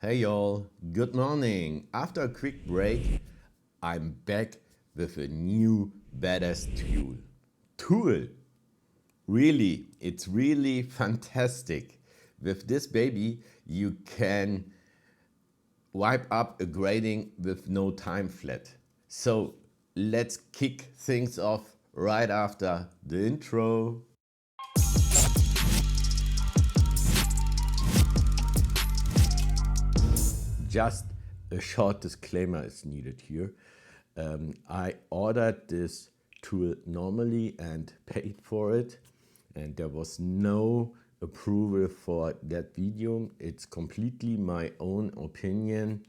Hey y'all, good morning. After a quick break, I'm back with a new badass tool. Tool! Really, it's really fantastic. With this baby, you can wipe up a grading with no time flat. So let's kick things off right after the intro. Just a short disclaimer is needed here. I ordered this tool normally and paid for it, and there was no approval for that video. It's completely my own opinion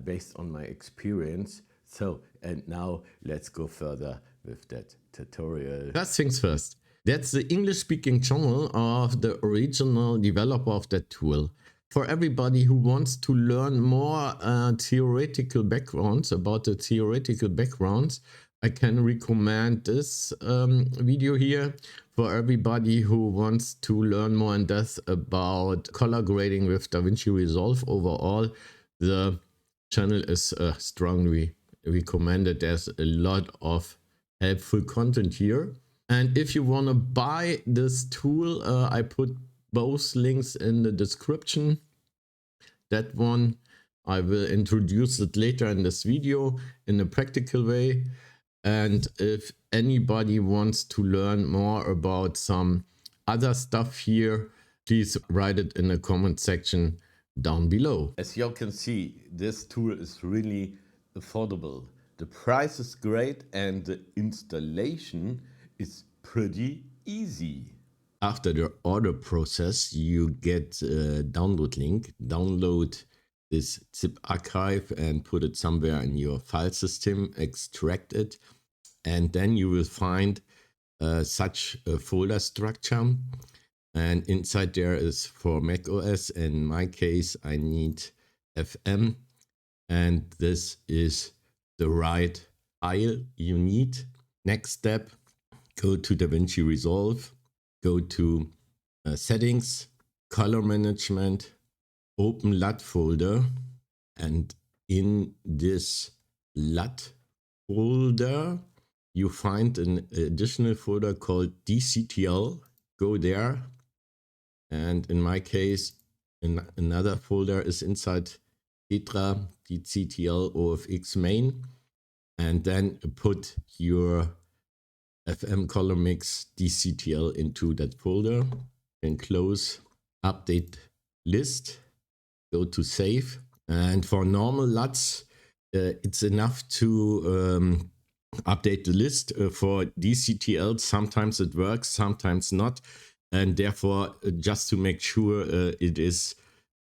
based on my experience. So, and now let's go further with that tutorial. First things first, that's the English speaking channel of the original developer of that tool. For everybody who wants to learn more theoretical backgrounds about the theoretical backgrounds, I can recommend this video here. For everybody who wants to learn more in depth about color grading with DaVinci Resolve overall, the channel is strongly recommended. There's a lot of helpful content here. And if you want to buy this tool, I put both links in the description. That one, I will introduce it later in this video in a practical way. And if anybody wants to learn more about some other stuff here, please write it in the comment section down below. As you can see, this tool is really affordable. The price is great and the installation is pretty easy. After the order process, you get a download link. Download this zip archive and put it somewhere in your file system, extract it, and then you will find such a folder structure. And inside there is for Mac OS. In my case, I need FM, and this is the right file you need. Next step, go to DaVinci Resolve, go to settings, color management, open LUT folder, and in this LUT folder, you find an additional folder called DCTL. Go there. And in my case, another folder is inside Tetra, DCTL OFX main. And then put your FM color mix DCTL into that folder and close update list, go to save. And for normal LUTs, it's enough to update the list. For DCTL, sometimes it works, sometimes not. And therefore, just to make sure it is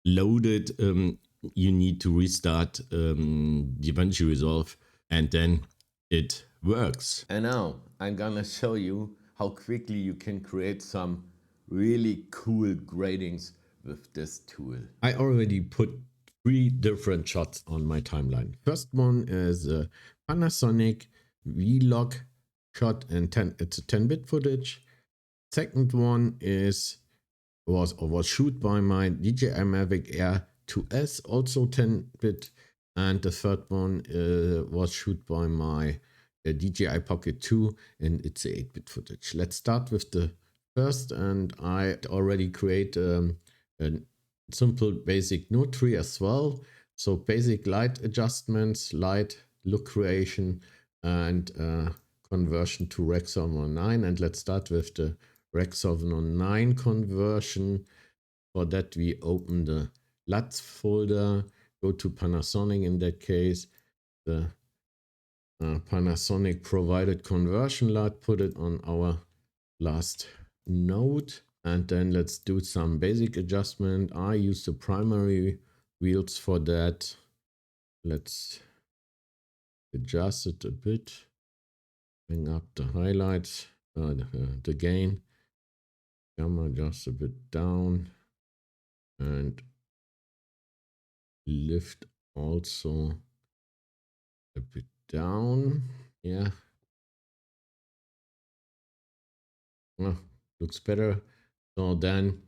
loaded, you need to restart DaVinci Resolve, and then it works. And now I'm gonna show you how quickly you can create some really cool gradings with this tool. I already put 3 different shots on my timeline. First one is a Panasonic Vlog shot, and it's a 10-bit footage. Second one was shoot by my DJI Mavic Air 2S, also 10-bit, and the third one was shoot by my DJI Pocket 2, and it's a 8-bit footage. Let's start with the first, and I already create a simple basic node tree as well. So basic light adjustments, light look creation, and conversion to Rec 709. And let's start with the Rec 709 conversion. For that, we open the LUTs folder, go to Panasonic in that case, the Panasonic provided conversion LUT, put it on our last node, and then let's do some basic adjustment. I use the primary wheels for that. Let's adjust it a bit, bring up the highlights, the gain, gamma just a bit down, and lift also a bit down. Yeah, looks better. So then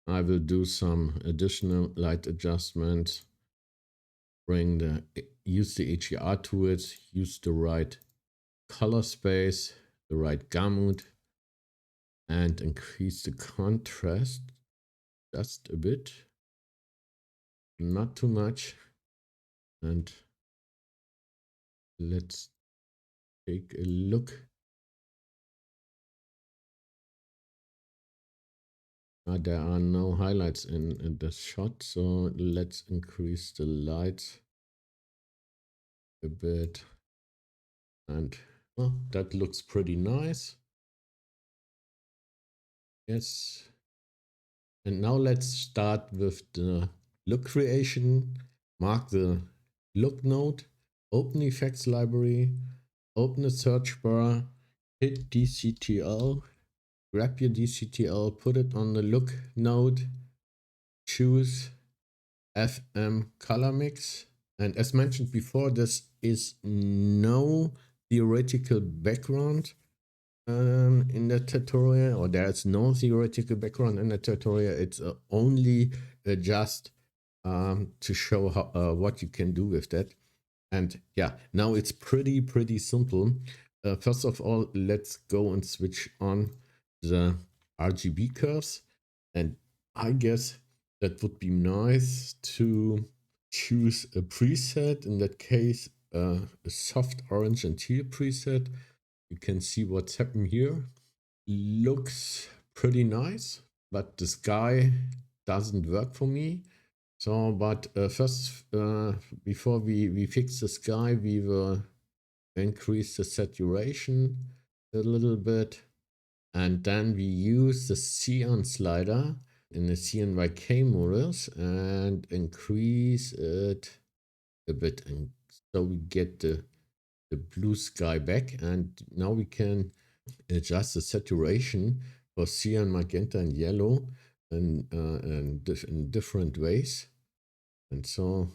I will do some additional light adjustments, use the HDR tools, use the right color space, the right gamut, and increase the contrast just a bit, not too much. And let's take a look. There are no highlights in this shot, so let's increase the lights a bit. And well, that looks pretty nice. Yes. And now let's start with the look creation. Mark the look node, open effects library, open the search bar, hit DCTL, grab your DCTL, put it on the look node, choose FM color mix. And as mentioned before, this is no theoretical background in the tutorial, or there's no theoretical background in the tutorial. It's only just to show how, what you can do with that. And yeah, now it's pretty simple. First of all, let's go and switch on the RGB curves. And I guess that would be nice to choose a preset. In that case, a soft orange and teal preset. You can see what's happened here. Looks pretty nice, but the sky doesn't work for me. So, but first, before we fix the sky, we will increase the saturation a little bit. And then we use the cyan slider in the CNYK modus and increase it a bit. And so we get the blue sky back. And now we can adjust the saturation for cyan, magenta, and yellow in different ways. And so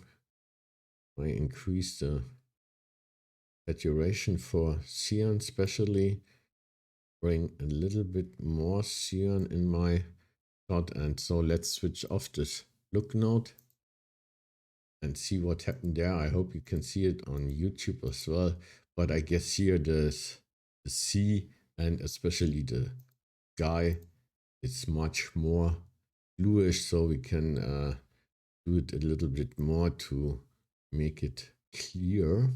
I increase the saturation for cyan, especially bring a little bit more cyan in my shot. And so let's switch off this look node and see what happened there. I hope you can see it on YouTube as well. But I guess here the sea and especially the sky is much more bluish, so we can do it a little bit more to make it clear.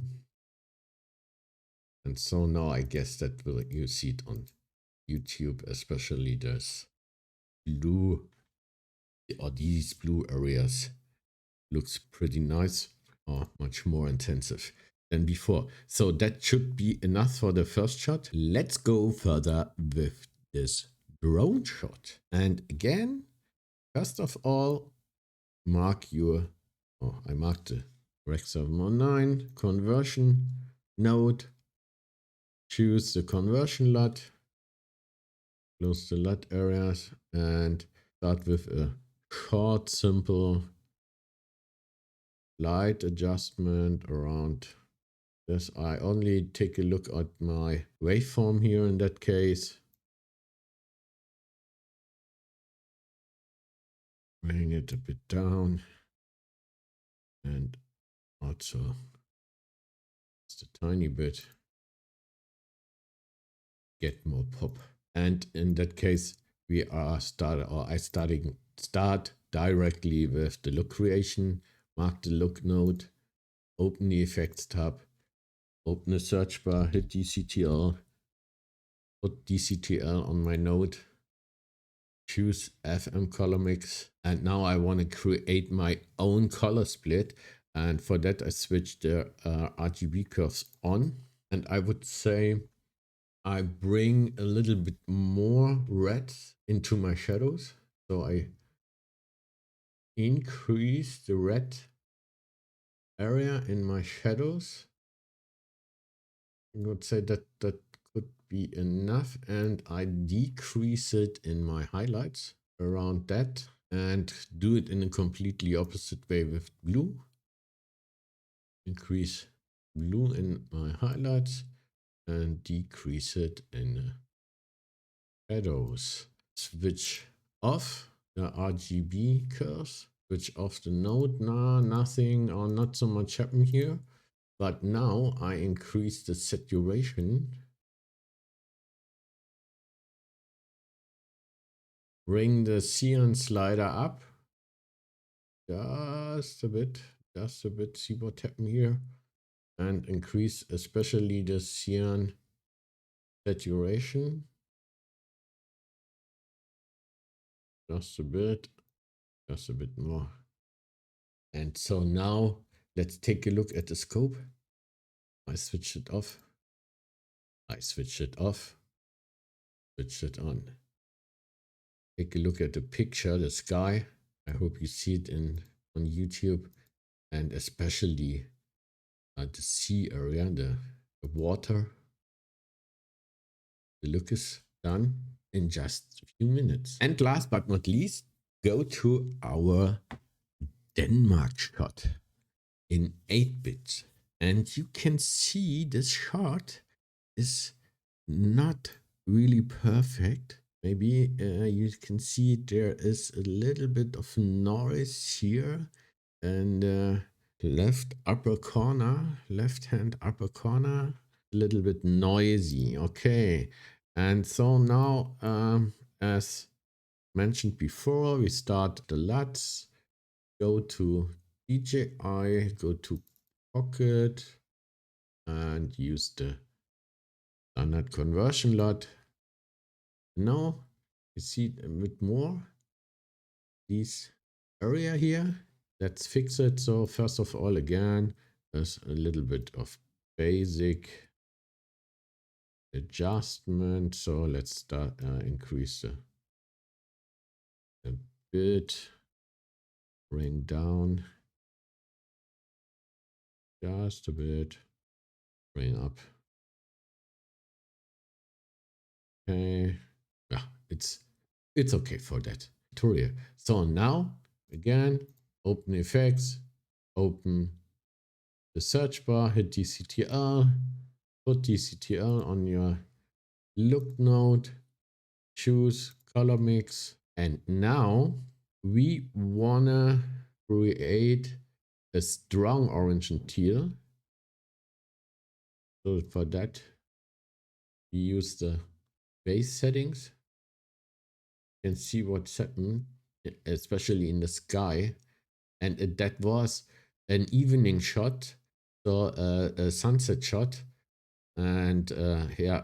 And so now I guess that you see it on YouTube, especially this blue or these blue areas looks pretty nice, or much more intensive than before. So that should be enough for the first shot. Let's go further with this drone shot. And again, first of all, mark your, I marked the Rec 709 conversion node. Choose the conversion LUT, close the LUT areas, and start with a short, simple light adjustment around this. I only take a look at my waveform here in that case. Bring it a bit down, and also just a tiny bit, get more pop. And in that case, we are start directly with the look creation. Mark the look node, open the effects tab, open the search bar, hit DCTL, put DCTL on my node, choose FM color mix, and now I want to create my own color split. And for that, I switch the RGB curves on, and I would say I bring a little bit more red into my shadows. So I increase the red area in my shadows. I would say that that could be enough, and I decrease it in my highlights around that and do it in a completely opposite way with blue. Increase blue in my highlights and decrease it in shadows. Switch off the RGB curves, switch off the node. Nah, nothing or not so much happen here. But now I increase the saturation. Bring the cyan slider up. Just a bit. See what happened here. And increase especially the cyan saturation. Just a bit more. And so now let's take a look at the scope. I switch it off. I switch it off. Switch it on. Take a look at the picture, the sky. I hope you see it on YouTube, and especially the sea area, the water. The look is done in just a few minutes. And last but not least, go to our Denmark shot in 8-bit. And you can see this shot is not really perfect. Maybe you can see there is a little bit of noise here, and left hand upper corner, a little bit noisy. Okay, and so now as mentioned before, we start the LUTs, go to DJI, go to Pocket, and use the standard conversion LUT. Now you see a bit more this area here. Let's fix it. So first of all, again, there's a little bit of basic adjustment. So let's start increase a bit, bring down just a bit, bring up. Okay, yeah, it's okay for that tutorial. So now again, open effects, open the search bar, hit DCTL, put DCTL on your look node, choose color mix, and now we wanna create a strong orange and teal. So for that, we use the base settings. You can see what's happened, especially in the sky, and that was an evening shot, so a sunset shot, and yeah,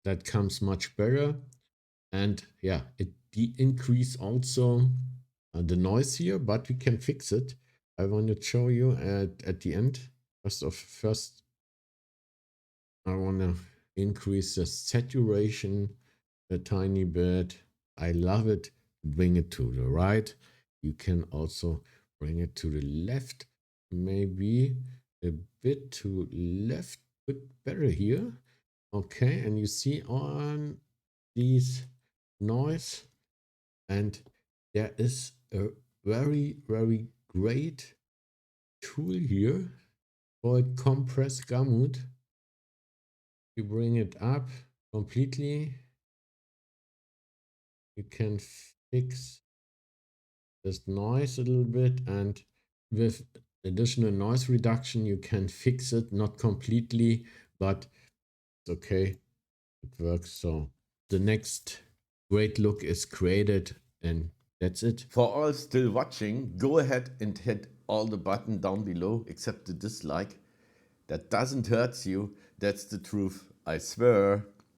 that comes much better. And yeah, it increase also the noise here, but we can fix it. I want to show you at the end. First I want to increase the saturation a tiny bit. I love it. Bring it to the right. You can also bring it to the left, maybe a bit to left, but better here. Okay, and you see on these noise, and there is a very great tool here called Compress Gamut. You bring it up completely, you can fix this noise a little bit, and with additional noise reduction you can fix it, not completely, but it's okay, it works. So the next great look is created, and that's it. For all still watching, go ahead and hit all the button down below except the dislike. That doesn't hurt you, that's the truth, I swear.